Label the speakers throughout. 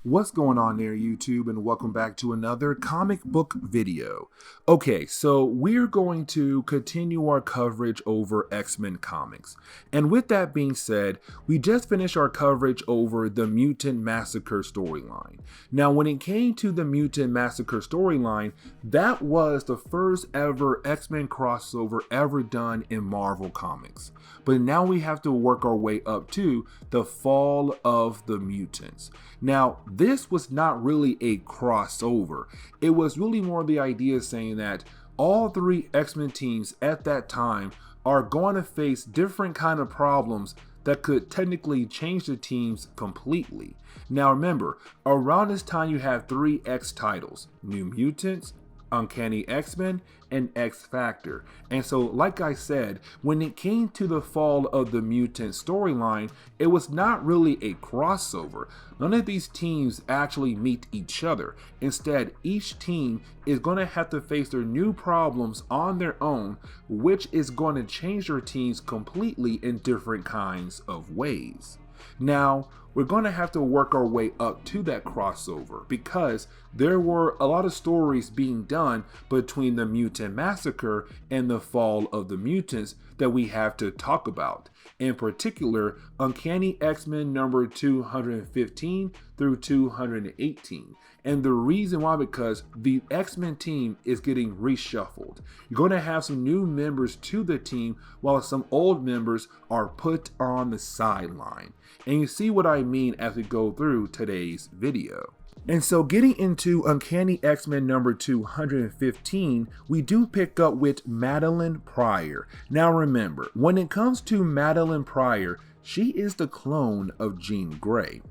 Speaker 1: What's going on there, YouTube, and welcome back to another comic book video. Okay, so we're going to continue our coverage over X-Men comics. And with that being said, we just finished our coverage over the Mutant Massacre storyline. Now, when it came to the Mutant Massacre storyline, that was the first ever X-Men crossover ever done in Marvel Comics. But now we have to work our way up to the fall of the mutants. Now, this was not really a crossover. It was really more the idea saying that all three X-Men teams at that time are going to face different kind of problems that could technically change the teams completely. Now remember, around this time you have three X titles: New Mutants, Uncanny X-Men, and X-Factor. And so, like I said, when it came to the fall of the mutant storyline, it was not really a crossover. None of these teams actually meet each other. Instead, each team is going to have to face their new problems on their own, which is going to change their teams completely in different kinds of ways. Now, we're going to have to work our way up to that crossover because there were a lot of stories being done between the Mutant Massacre and the fall of the mutants that we have to talk about. In particular, Uncanny X-Men number 215 through 218. And the reason why, because the X-Men team is getting reshuffled. You're going to have some new members to the team while some old members are put on the sideline. And you see what I mean as we go through today's video. And so getting into Uncanny X-Men number 215, we do pick up with Madeline Pryor. Now remember, when it comes to Madeline Pryor, she is the clone of Jean Grey.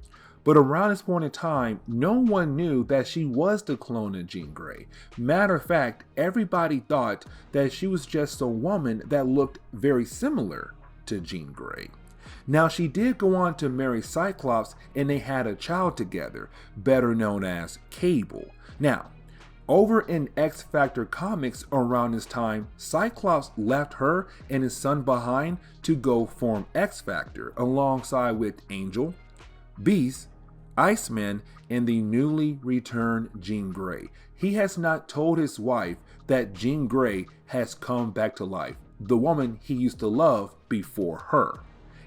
Speaker 1: But around this point in time, no one knew that she was the clone of Jean Grey. Matter of fact, everybody thought that she was just a woman that looked very similar to Jean Grey. Now, she did go on to marry Cyclops and they had a child together, better known as Cable. Now, over in X-Factor comics around this time, Cyclops left her and his son behind to go form X-Factor alongside with Angel, Beast, Iceman, and the newly returned Jean Grey. He has not told his wife that Jean Grey has come back to life, the woman he used to love before her.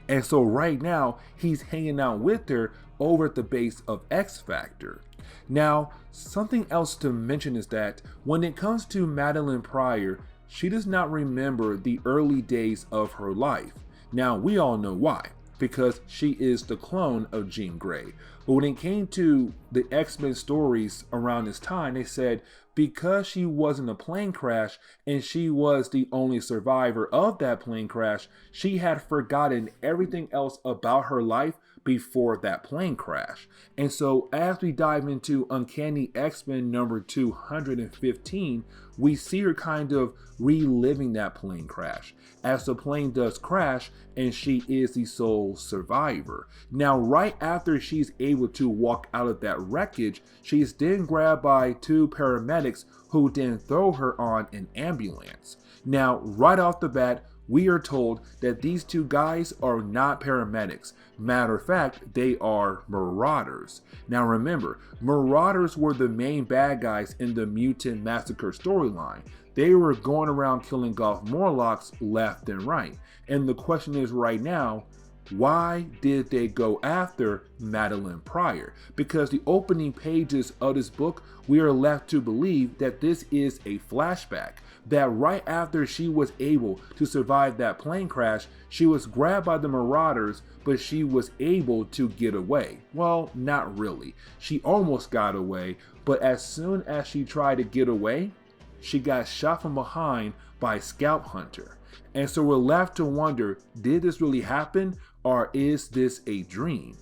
Speaker 1: And so right now, he's hanging out with her over at the base of X-Factor. Now, something else to mention is that when it comes to Madeline Pryor, she does not remember the early days of her life. Now, we all know why, because she is the clone of Jean Grey. But when it came to the X-Men stories around this time, they said because she was in a plane crash and she was the only survivor of that plane crash, she had forgotten everything else about her life before that plane crash. And so as we dive into Uncanny X-Men number 215, we see her kind of reliving that plane crash as the plane does crash and she is the sole survivor. Now, right after she's able to walk out of that wreckage, she's then grabbed by two paramedics who then throw her on an ambulance. Now, right off the bat, we are told that these two guys are not paramedics. Matter of fact, they are Marauders. Now remember, Marauders were the main bad guys in the Mutant Massacre storyline. They were going around killing Goth Morlocks left and right. And the question is right now, why did they go after Madeline Pryor? Because the opening pages of this book, we are left to believe that this is a flashback. That right after she was able to survive that plane crash, she was grabbed by the Marauders, but she was able to get away. Well, not really. She almost got away, but as soon as she tried to get away, she got shot from behind by a Scalp Hunter. And so we're left to wonder, did this really happen or is this a dream?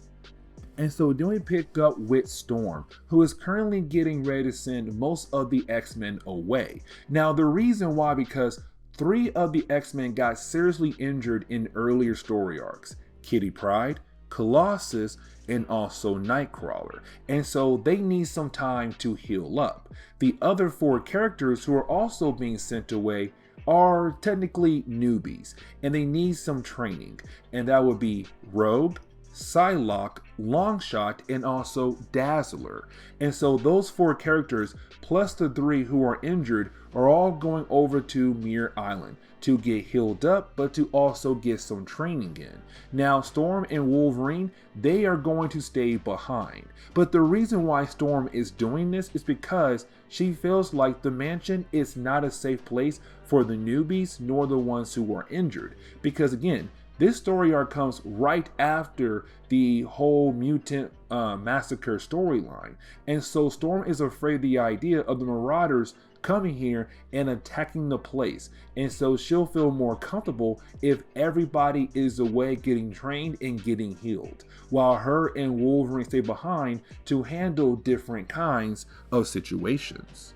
Speaker 1: And so then we pick up with Storm, who is currently getting ready to send most of the X-Men away. Now the reason why, because 3 of the X-Men got seriously injured in earlier story arcs: Kitty Pryde, Colossus, and also Nightcrawler. And so they need some time to heal up. The other 4 characters who are also being sent away are technically newbies and they need some training, and that would be Rogue, Psylocke, Longshot, and also Dazzler. And so those 4 characters, plus the 3 who are injured, are all going over to Muir Island to get healed up, but to also get some training in. Now, Storm and Wolverine, they are going to stay behind. But the reason why Storm is doing this is because she feels like the mansion is not a safe place for the newbies nor the ones who are injured. Because again, this story arc comes right after the whole Mutant Massacre storyline. And so Storm is afraid of the idea of the Marauders coming here and attacking the place. And so she'll feel more comfortable if everybody is away getting trained and getting healed, while her and Wolverine stay behind to handle different kinds of situations.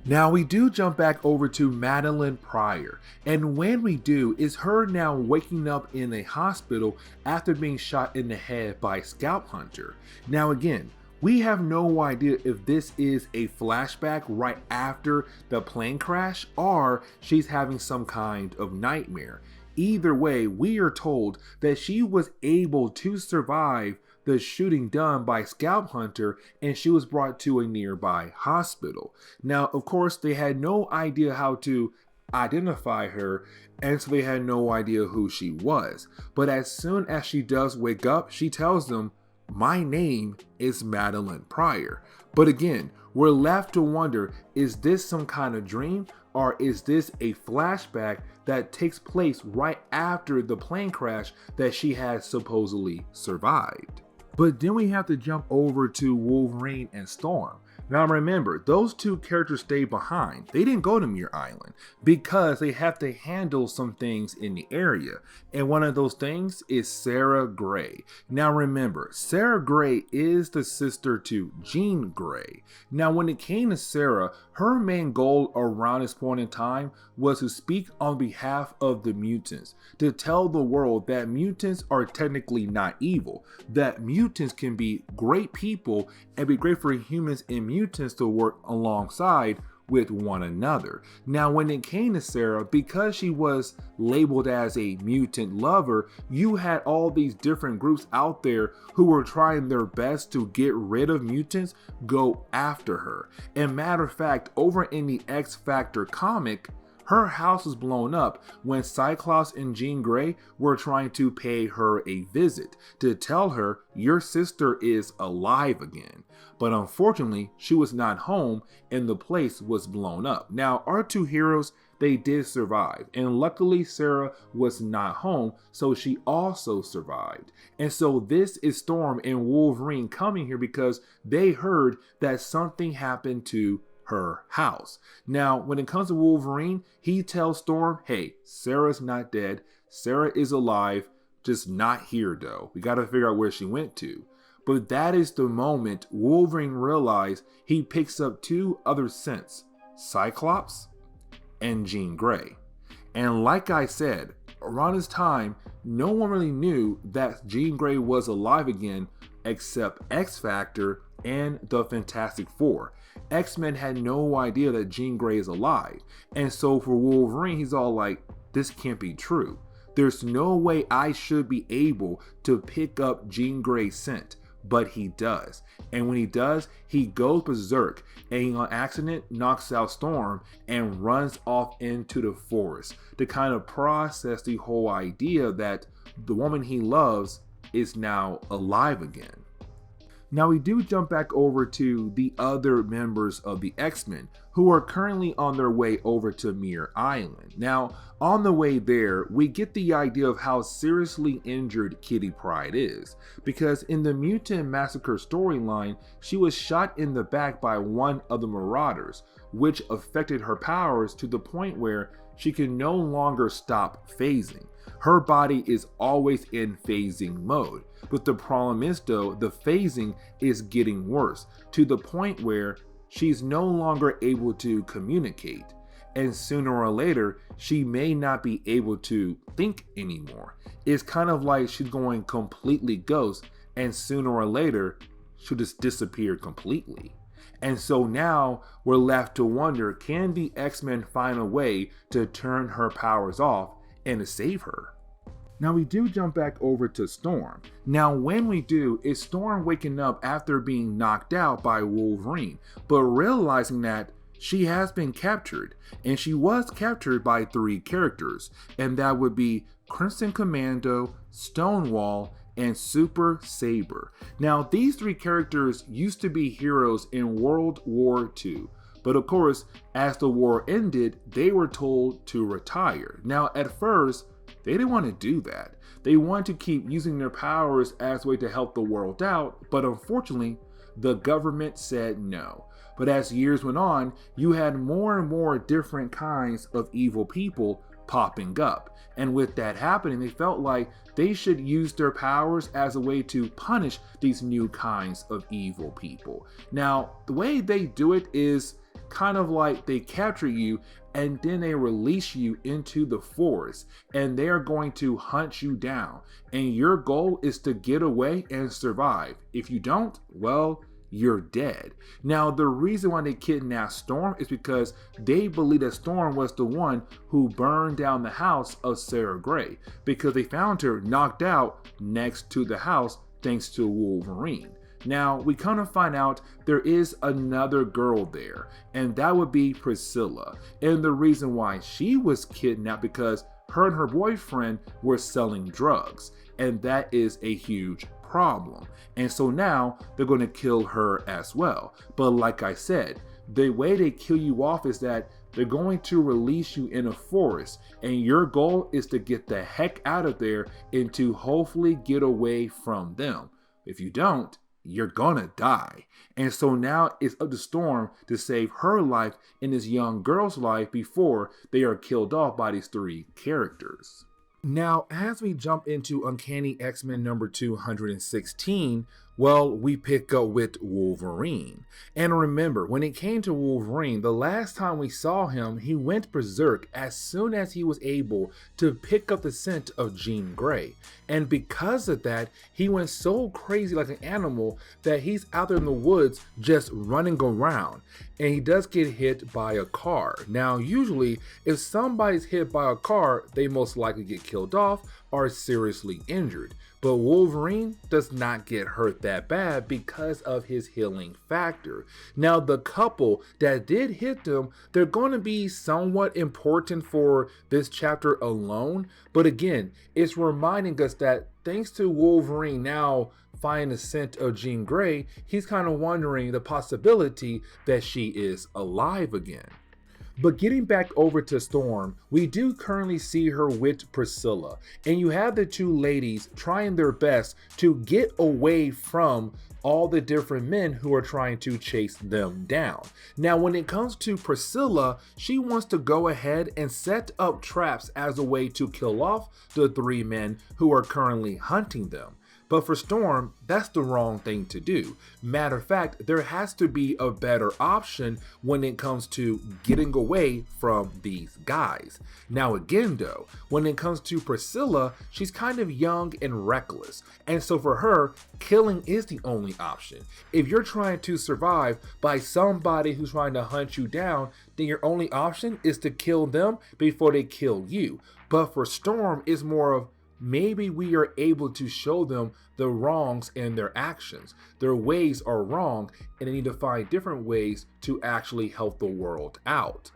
Speaker 1: Now we do jump back over to Madelyne Pryor, and when we do, is her now waking up in a hospital after being shot in the head by a scalp hunter. Now again, we have no idea if this is a flashback right after the plane crash or she's having some kind of nightmare. Either way, we are told that she was able to survive the shooting done by Scalp Hunter and she was brought to a nearby hospital. Now, of course, they had no idea how to identify her, and so they had no idea who she was. But as soon as she does wake up, she tells them, "My name is Madelyne Pryor." But again, we're left to wonder, is this some kind of dream, or is this a flashback that takes place right after the plane crash that she had supposedly survived? But then we have to jump over to Wolverine and Storm. Now remember, those 2 characters stayed behind. They didn't go to Muir Island because they have to handle some things in the area. And one of those things is Sarah Gray. Now remember, Sarah Gray is the sister to Jean Grey. Now when it came to Sarah, her main goal around this point in time was to speak on behalf of the mutants, to tell the world that mutants are technically not evil, that mutants can be great people and be great for humans and mutants to work alongside with one another. Now when it came to Sarah, because she was labeled as a mutant lover, you had all these different groups out there who were trying their best to get rid of mutants go after her. And matter of fact, over in the X Factor comic, her house was blown up when Cyclops and Jean Grey were trying to pay her a visit to tell her your sister is alive again. But unfortunately, she was not home and the place was blown up. Now, our 2 heroes, they did survive, and luckily Sarah was not home, so she also survived. And so this is Storm and Wolverine coming here because they heard that something happened to her house. Now, when it comes to Wolverine, he tells Storm, hey, Sarah's not dead. Sarah is alive, just not here though. We got to figure out where she went to. But that is the moment Wolverine realized he picks up 2 other scents, Cyclops and Jean Grey. And like I said, around this time, no one really knew that Jean Grey was alive again except X Factor and the Fantastic Four. X-Men had no idea that Jean Grey is alive. And so for Wolverine, he's all like, this can't be true. There's no way I should be able to pick up Jean Grey's scent. But he does. And when he does, he goes berserk and on accident knocks out Storm and runs off into the forest to kind of process the whole idea that the woman he loves is now alive again. Now we do jump back over to the other members of the X-Men who are currently on their way over to Muir Island. Now, on the way there, we get the idea of how seriously injured Kitty Pryde is, because in the Mutant Massacre storyline, she was shot in the back by one of the Marauders, which affected her powers to the point where she can no longer stop phasing. Her body is always in phasing mode, but the problem is though, the phasing is getting worse to the point where she's no longer able to communicate, and sooner or later she may not be able to think anymore. It's kind of like she's going completely ghost, and sooner or later she'll just disappear completely. And so now we're left to wonder, can the X-Men find a way to turn her powers off and to save her? Now we do jump back over to Storm. Now when we do, it's Storm waking up after being knocked out by Wolverine, but realizing that she has been captured, and she was captured by 3 characters, and that would be Crimson Commando, Stonewall, and Super Saber. Now these 3 characters used to be heroes in World War II, but of course, as the war ended, they were told to retire. Now at first, they didn't want to do that. They wanted to keep using their powers as a way to help the world out, but unfortunately, the government said no. But as years went on, you had more and more different kinds of evil people popping up. And with that happening, they felt like they should use their powers as a way to punish these new kinds of evil people. Now, the way they do it is kind of like they capture you and then they release you into the forest, and they are going to hunt you down. And your goal is to get away and survive. If you don't, well, you're dead. Now, the reason why they kidnapped Storm is because they believe that Storm was the one who burned down the house of Sarah Gray, because they found her knocked out next to the house thanks to Wolverine. Now, we kind of find out there is another girl there, and that would be Priscilla. And the reason why she was kidnapped because her and her boyfriend were selling drugs, and that is a huge problem. And so now they're going to kill her as well. But like I said, the way they kill you off is that they're going to release you in a forest, and your goal is to get the heck out of there and to hopefully get away from them. If you don't, you're gonna die. And so now it's up to Storm to save her life and this young girl's life before they are killed off by these 3 characters. Now, as we jump into Uncanny X-Men number 216, well, we pick up with Wolverine. And remember, when it came to Wolverine, the last time we saw him, he went berserk as soon as he was able to pick up the scent of Jean Grey. And because of that, he went so crazy like an animal that he's out there in the woods just running around. And he does get hit by a car. Now, usually, if somebody's hit by a car, they most likely get killed off or seriously injured. But Wolverine does not get hurt that bad because of his healing factor. Now, the couple that did hit them, they're going to be somewhat important for this chapter alone. But again, it's reminding us that thanks to Wolverine now finding the scent of Jean Grey, he's kind of wondering the possibility that she is alive again. But getting back over to Storm, we do currently see her with Priscilla, and you have the 2 ladies trying their best to get away from all the different men who are trying to chase them down. Now, when it comes to Priscilla, she wants to go ahead and set up traps as a way to kill off the 3 men who are currently hunting them. But for Storm, that's the wrong thing to do. Matter of fact, there has to be a better option when it comes to getting away from these guys. Now again though, when it comes to Priscilla, she's kind of young and reckless. And so for her, killing is the only option. If you're trying to survive by somebody who's trying to hunt you down, then your only option is to kill them before they kill you. But for Storm, it's more of maybe we are able to show them the wrongs in their actions. Their ways are wrong, and they need to find different ways to actually help the world out.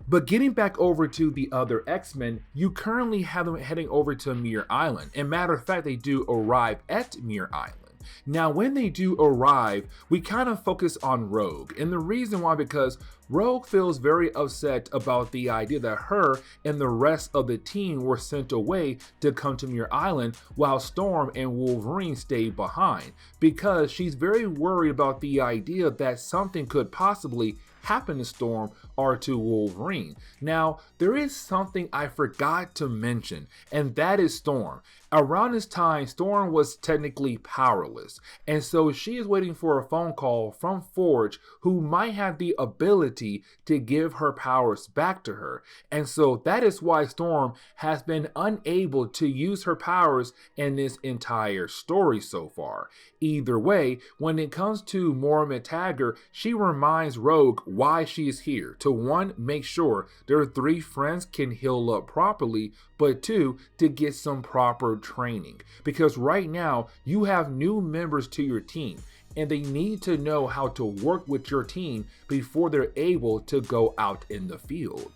Speaker 1: But getting back over to the other X-Men, you currently have them heading over to Muir Island. And matter of fact, they do arrive at Muir Island. Now, when they do arrive, we kind of focus on Rogue. And the reason why, because Rogue feels very upset about the idea that her and the rest of the team were sent away to come to Muir Island while Storm and Wolverine stayed behind, because she's very worried about the idea that something could possibly happen to Storm or to Wolverine. Now, there is something I forgot to mention, and that is Storm. Around this time, Storm was technically powerless, and so she is waiting for a phone call from Forge, who might have the ability to give her powers back to her. And so that is why Storm has been unable to use her powers in this entire story so far. Either way, when it comes to Moira McTaggart, she reminds Rogue why she is here. To one, make sure their three friends can heal up properly, but two, to get some proper training. Because right now, you have new members to your team, and they need to know how to work with your team before they're able to go out in the field.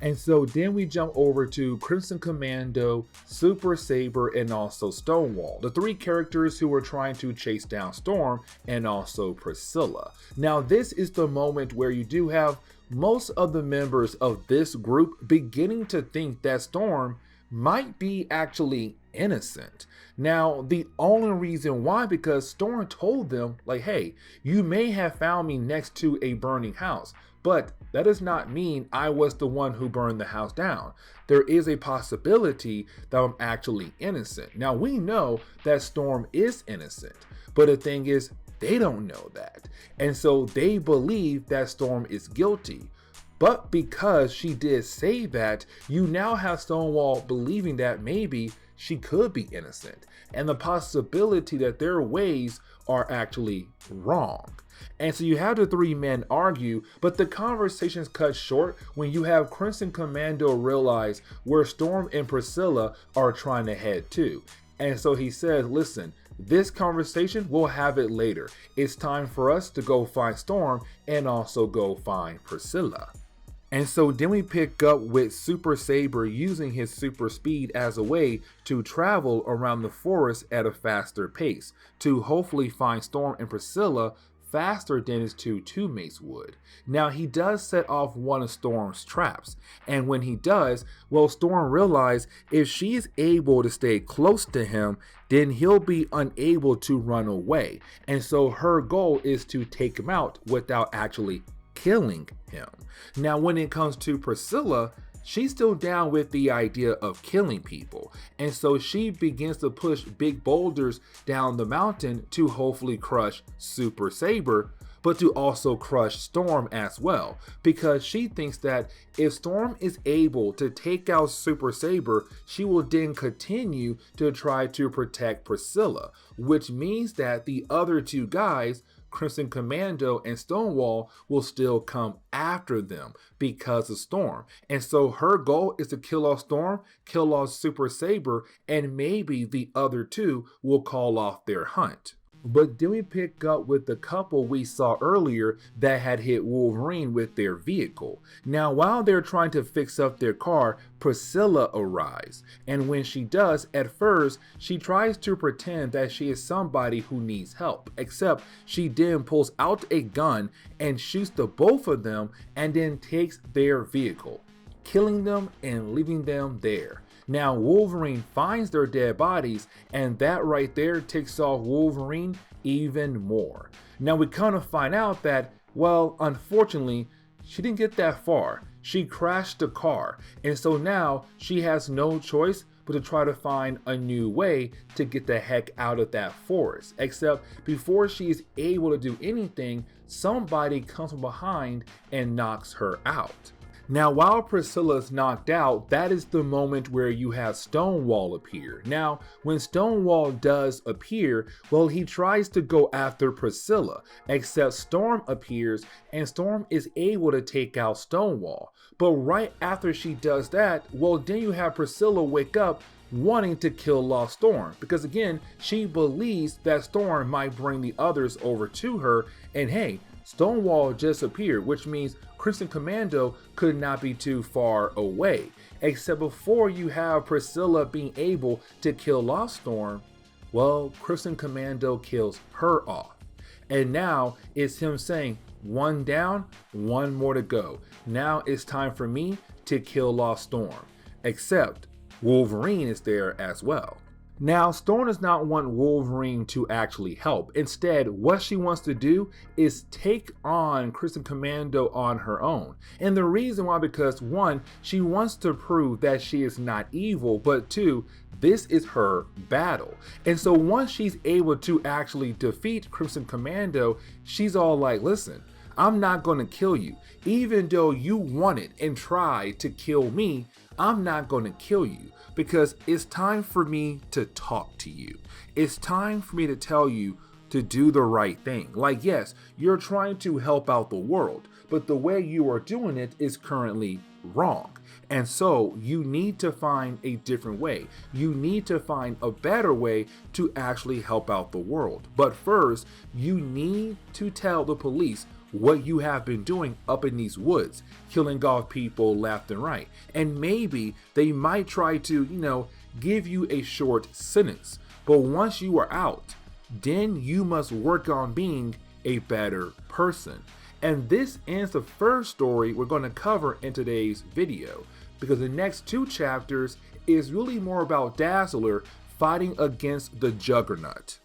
Speaker 1: And so then we jump over to Crimson Commando, Super Saber, and also Stonewall, the three characters who were trying to chase down Storm and also Priscilla. Now this is the moment where you do have most of the members of this group beginning to think that Storm might be actually innocent. Now, the only reason why, because Storm told them, like, hey, you may have found me next to a burning house, but that does not mean I was the one who burned the house down. There is a possibility that I'm actually innocent. Now, we know that Storm is innocent, but the thing is, they don't know that. And so they believe that Storm is guilty. But because she did say that, you now have Stonewall believing that maybe she could be innocent, and the possibility that their ways are actually wrong. And so you have the three men argue, but the conversation's cut short when you have Crimson Commando realize where Storm and Priscilla are trying to head to. And so he says, listen, this conversation, we'll have it later. It's time for us to go find Storm and also go find Priscilla. And so then we pick up with Super Saber using his super speed as a way to travel around the forest at a faster pace to hopefully find Storm and Priscilla faster than his two teammates would. Now he does set off one of Storm's traps, and when he does, well, Storm realizes if she is able to stay close to him, then he'll be unable to run away. And so her goal is to take him out without actually killing him. Now when it comes to Priscilla, she's still down with the idea of killing people, and so she begins to push big boulders down the mountain to hopefully crush Super Saber, but to also crush Storm as well, because she thinks that if Storm is able to take out Super Saber, she will then continue to try to protect Priscilla, which means that the other two guys, Crimson Commando and Stonewall, will still come after them because of Storm. And so her goal is to kill off Storm, kill off Super Saber, and maybe the other two will call off their hunt. But then we pick up with the couple we saw earlier that had hit Wolverine with their vehicle. Now while they're trying to fix up their car, Priscilla arrives, and when she does, at first she tries to pretend that she is somebody who needs help, except she then pulls out a gun and shoots the both of them and then takes their vehicle, killing them and leaving them there. Now Wolverine finds their dead bodies, and that right there ticks off Wolverine even more. Now we kind of find out that, well, unfortunately, she didn't get that far. She crashed the car, and so now she has no choice but to try to find a new way to get the heck out of that forest. Except before she is able to do anything, somebody comes from behind and knocks her out. Now while Priscilla's knocked out, that is the moment where you have Stonewall appear. Now when Stonewall does appear, well, he tries to go after Priscilla, except Storm appears and Storm is able to take out Stonewall. But right after she does that, well, then you have Priscilla wake up wanting to kill off Storm, because again, she believes that Storm might bring the others over to her, and hey, Stonewall just appeared, which means Crimson Commando could not be too far away. Except before you have Priscilla being able to kill off Storm, well, Crimson Commando kills her off. And now it's him saying, one down, one more to go. Now it's time for me to kill off Storm. Except Wolverine is there as well. Now, Storm does not want Wolverine to actually help. Instead, what she wants to do is take on Crimson Commando on her own. And the reason why, because one, she wants to prove that she is not evil, but two, this is her battle. And so once she's able to actually defeat Crimson Commando, she's all like, listen, I'm not going to kill you. Even though you wanted and tried to kill me, I'm not going to kill you, because it's time for me to talk to you. It's time for me to tell you to do the right thing. Like, yes, you're trying to help out the world, but the way you are doing it is currently wrong. And so you need to find a different way. You need to find a better way to actually help out the world. But first, you need to tell the police what you have been doing up in these woods, killing off people left and right. And maybe they might try to, give you a short sentence. But once you are out, then you must work on being a better person. And this ends the first story we're going to cover in today's video, because the next 2 chapters is really more about Dazzler fighting against the Juggernaut.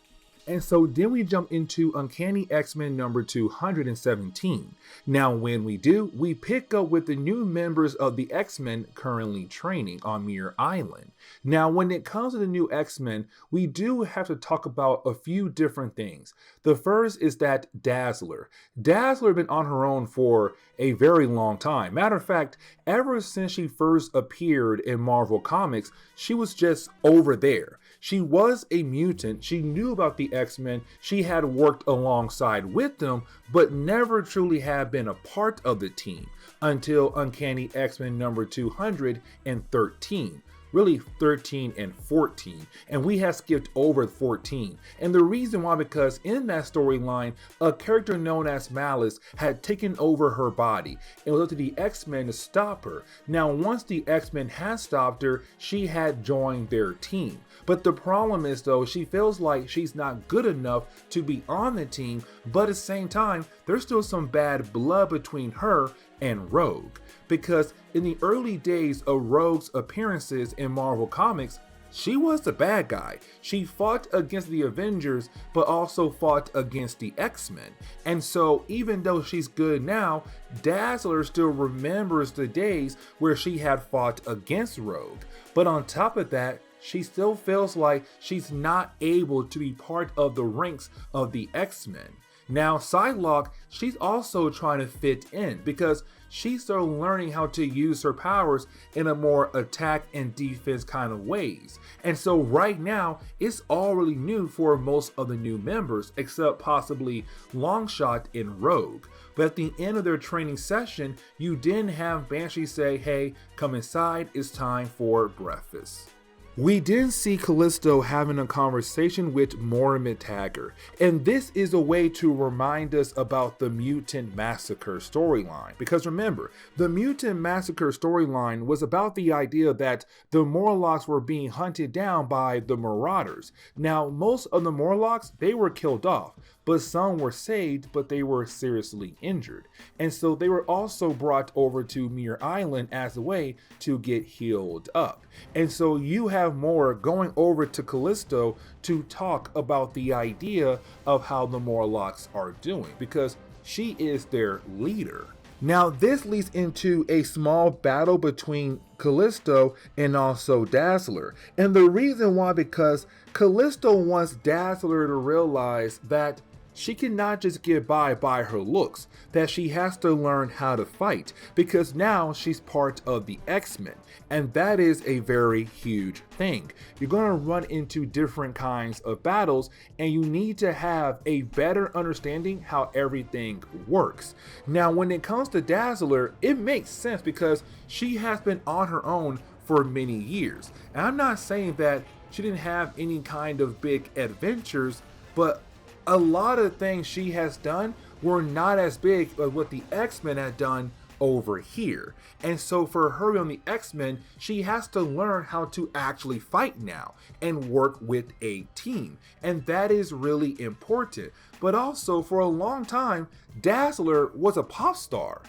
Speaker 1: And so then we jump into Uncanny X-Men number 217. Now when we do, we pick up with the new members of the X-Men currently training on Muir Island. Now when it comes to the new X-Men, we do have to talk about a few different things. The first is that Dazzler has been on her own for a very long time. Matter of fact, ever since she first appeared in Marvel Comics, she was just over there. She was a mutant, she knew about the X-Men, she had worked alongside with them, but never truly had been a part of the team until Uncanny X-Men number 213. Really 13 and 14, and we have skipped over 14. And the reason why, because in that storyline, a character known as Malice had taken over her body. It was up to the X-Men to stop her. Now once the X-Men had stopped her, she had joined their team. But the problem is though, she feels like she's not good enough to be on the team, but at the same time, there's still some bad blood between her and Rogue. Because in the early days of Rogue's appearances in Marvel Comics, she was the bad guy. She fought against the Avengers, but also fought against the X-Men. And so even though she's good now, Dazzler still remembers the days where she had fought against Rogue. But on top of that, she still feels like she's not able to be part of the ranks of the X-Men. Now Psylocke, she's also trying to fit in because she's still learning how to use her powers in a more attack and defense kind of ways. And so right now, it's all really new for most of the new members, except possibly Longshot and Rogue. But at the end of their training session, you then have Banshee say, hey, come inside, it's time for breakfast. We did see Callisto having a conversation with Mutant Massacre, and this is a way to remind us about the Mutant Massacre storyline. Because remember, the Mutant Massacre storyline was about the idea that the Morlocks were being hunted down by the Marauders. Now, most of the Morlocks, they were killed off, but some were saved, but they were seriously injured. And so they were also brought over to Muir Island as a way to get healed up. And so you have Moore going over to Callisto to talk about the idea of how the Morlocks are doing, because she is their leader. Now this leads into a small battle between Callisto and also Dazzler. And the reason why, because Callisto wants Dazzler to realize that she cannot just get by her looks, that she has to learn how to fight, because now she's part of the X-Men, and that is a very huge thing. You're going to run into different kinds of battles, and you need to have a better understanding how everything works. Now when it comes to Dazzler, it makes sense because she has been on her own for many years. And I'm not saying that she didn't have any kind of big adventures, but a lot of things she has done were not as big as what the X-Men had done over here. And so for her on the X-Men, she has to learn how to actually fight now and work with a team. And that is really important. But also for a long time, Dazzler was a pop star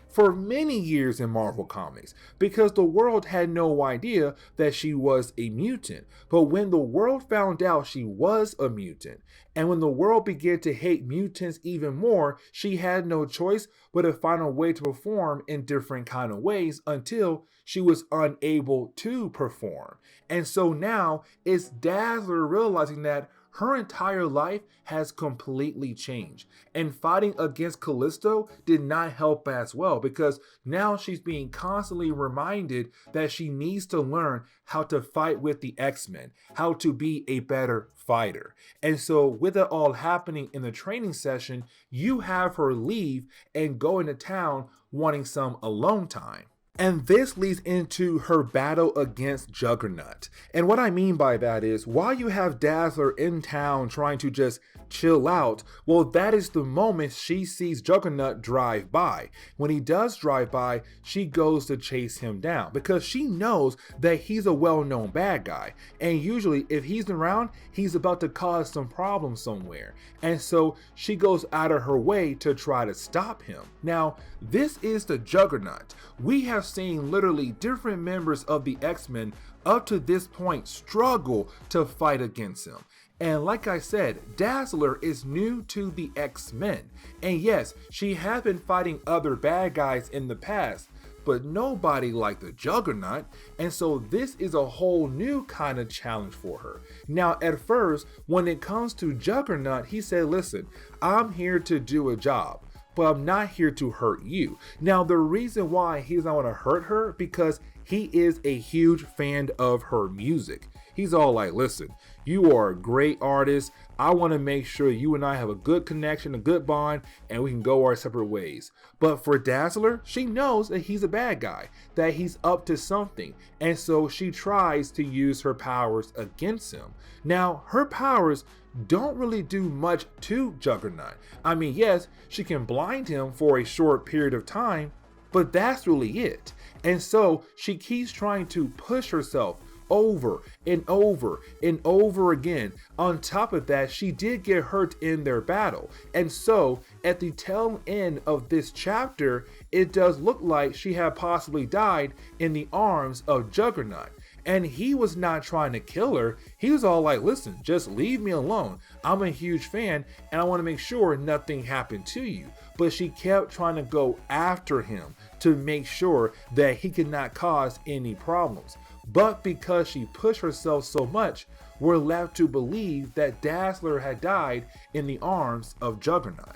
Speaker 1: for many years in Marvel Comics, because the world had no idea that she was a mutant. But when the world found out she was a mutant, and when the world began to hate mutants even more, she had no choice but to find a way to perform in different kind of ways until she was unable to perform. And so now it's Dazzler realizing that her entire life has completely changed. And fighting against Callisto did not help as well, because now she's being constantly reminded that she needs to learn how to fight with the X-Men, how to be a better fighter. And so with it all happening in the training session, you have her leave and go into town wanting some alone time. And this leads into her battle against Juggernaut. And what I mean by that is, while you have Dazzler in town trying to just chill out, well, that is the moment she sees Juggernaut drive by. When he does drive by, she goes to chase him down because she knows that he's a well-known bad guy. And usually if he's around, he's about to cause some problems somewhere. And so she goes out of her way to try to stop him. Now, this is the Juggernaut. We have seen literally different members of the X-Men up to this point struggle to fight against him. And like I said, Dazzler is new to the X-Men. And yes, she has been fighting other bad guys in the past, but nobody like the Juggernaut. And so this is a whole new kind of challenge for her. Now, at first, when it comes to Juggernaut, he said, listen, I'm here to do a job, but I'm not here to hurt you. Now, the reason why he's not want to hurt her, because he is a huge fan of her music. He's all like, listen, you are a great artist. I want to make sure you and I have a good connection, a good bond, and we can go our separate ways. But for Dazzler, she knows that he's a bad guy, that he's up to something. And so she tries to use her powers against him. Now, her powers don't really do much to Juggernaut. I mean, yes, she can blind him for a short period of time, but that's really it. And so she keeps trying to push herself over and over and over again. On top of that, she did get hurt in their battle. And so at the tail end of this chapter, it does look like she had possibly died in the arms of Juggernaut. And he was not trying to kill her. He was all like, listen, just leave me alone. I'm a huge fan and I want to make sure nothing happened to you. But she kept trying to go after him to make sure that he could not cause any problems. But because she pushed herself so much, we're left to believe that Dazzler had died in the arms of Juggernaut.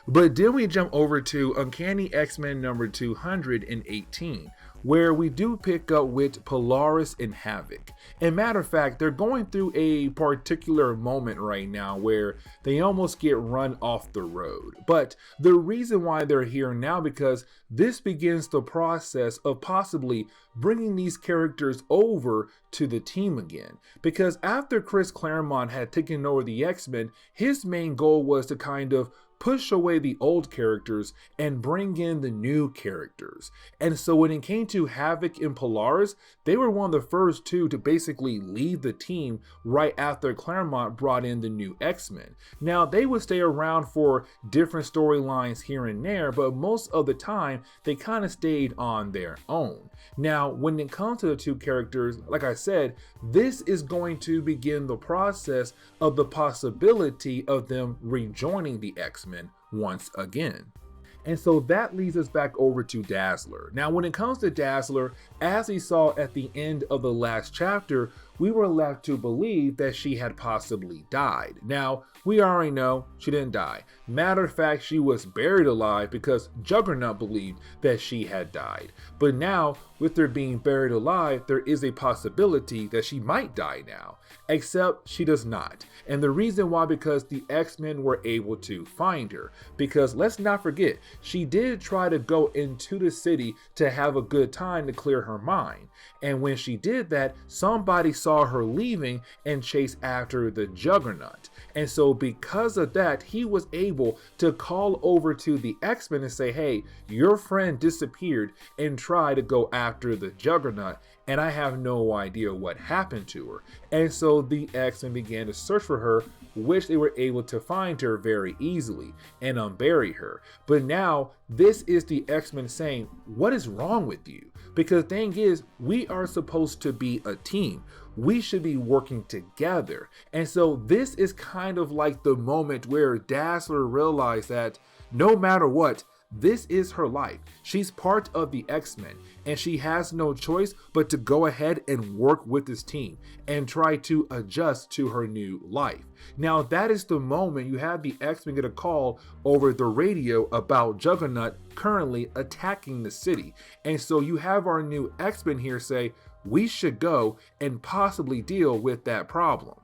Speaker 1: But then we jump over to Uncanny X-Men number 218, where we do pick up with Polaris and Havoc. And matter of fact, they're going through a particular moment right now where they almost get run off the road. But the reason why they're here now, because this begins the process of possibly bringing these characters over to the team again. Because after Chris Claremont had taken over the X-Men, his main goal was to kind of push away the old characters and bring in the new characters. And so when it came to Havoc and Polaris, they were one of the first two to basically leave the team right after Claremont brought in the new X-Men. Now, they would stay around for different storylines here and there, but most of the time they kind of stayed on their own. Now, when it comes to the two characters, like I said, this is going to begin the process of the possibility of them rejoining the X-Men once again. And so that leads us back over to Dazzler. Now, when it comes to Dazzler, as we saw at the end of the last chapter, we were left to believe that she had possibly died. Now, we already know she didn't die. Matter of fact, she was buried alive because Juggernaut believed that she had died. But now, with her being buried alive, there is a possibility that she might die now. Except she does not. And the reason why, because the X-Men were able to find her. Because let's not forget, she did try to go into the city to have a good time to clear her mind. And when she did that, somebody saw her leaving and chased after the Juggernaut. And so because of that, he was able to call over to the X-Men and say, hey, your friend disappeared and tried to go after the Juggernaut, and I have no idea what happened to her. And so the X-Men began to search for her, which they were able to find her very easily and unbury her. But now this is the X-Men saying, what is wrong with you? Because the thing is, we are supposed to be a team. We should be working together. And so this is kind of like the moment where Dazzler realized that no matter what, this is her life. She's part of the X-Men, and she has no choice but to go ahead and work with this team and try to adjust to her new life. Now, that is the moment you have the X-Men get a call over the radio about Juggernaut currently attacking the city. And so you have our new X-Men here say, we should go and possibly deal with that problem.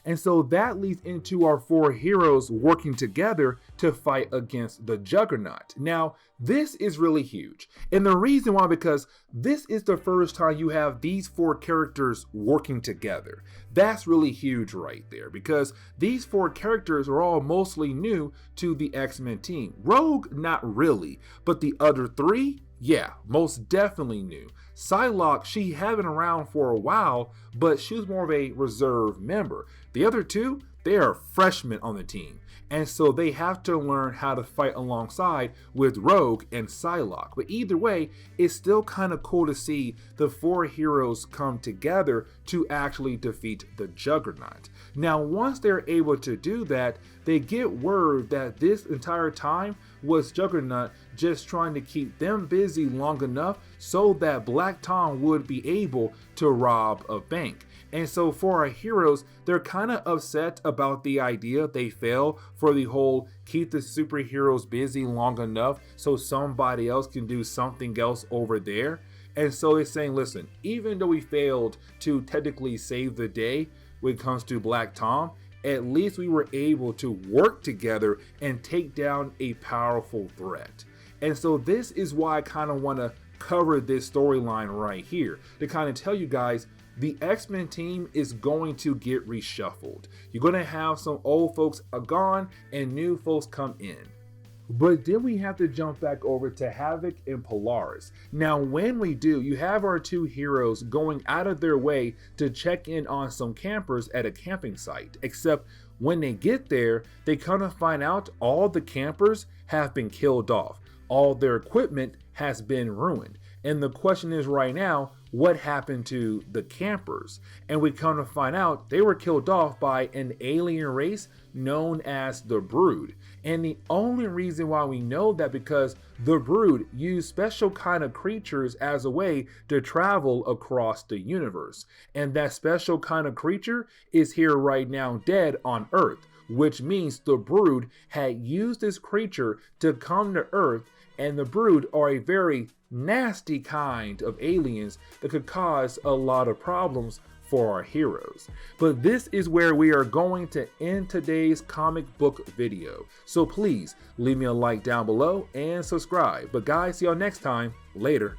Speaker 1: And so that leads into our 4 heroes working together to fight against the Juggernaut. Now, this is really huge. And the reason why, because this is the first time you have these 4 characters working together. That's really huge right there, because these 4 characters are all mostly new to the X-Men team. Rogue, not really, but the other 3, yeah, most definitely new. Psylocke, she had been around for a while, but she was more of a reserve member. The other 2, they are freshmen on the team, and so they have to learn how to fight alongside with Rogue and Psylocke. But either way, it's still kind of cool to see the 4 heroes come together to actually defeat the Juggernaut. Now, once they're able to do that, they get word that this entire time was Juggernaut just trying to keep them busy long enough so that Black Tom would be able to rob a bank. And so for our heroes, they're kind of upset about the idea they fail for the whole keep the superheroes busy long enough so somebody else can do something else over there. And so they're saying, listen, even though we failed to technically save the day when it comes to Black Tom, at least we were able to work together and take down a powerful threat. And so this is why I kind of want to cover this storyline right here to kind of tell you guys the X-Men team is going to get reshuffled. You're going to have some old folks are gone and new folks come in. But then we have to jump back over to Havoc and Polaris. Now, when we do, you have our 2 heroes going out of their way to check in on some campers at a camping site. Except when they get there, they kind of find out all the campers have been killed off. All their equipment has been ruined. And the question is right now, what happened to the campers? And we come to find out they were killed off by an alien race known as the Brood. And the only reason why we know that because the Brood use special kind of creatures as a way to travel across the universe. And that special kind of creature is here right now dead on Earth, which means the Brood had used this creature to come to Earth, and the Brood are a very nasty kind of aliens that could cause a lot of problems for our heroes. But this is where we are going to end today's comic book video. So please leave me a like down below and subscribe. But guys, see y'all next time. Later.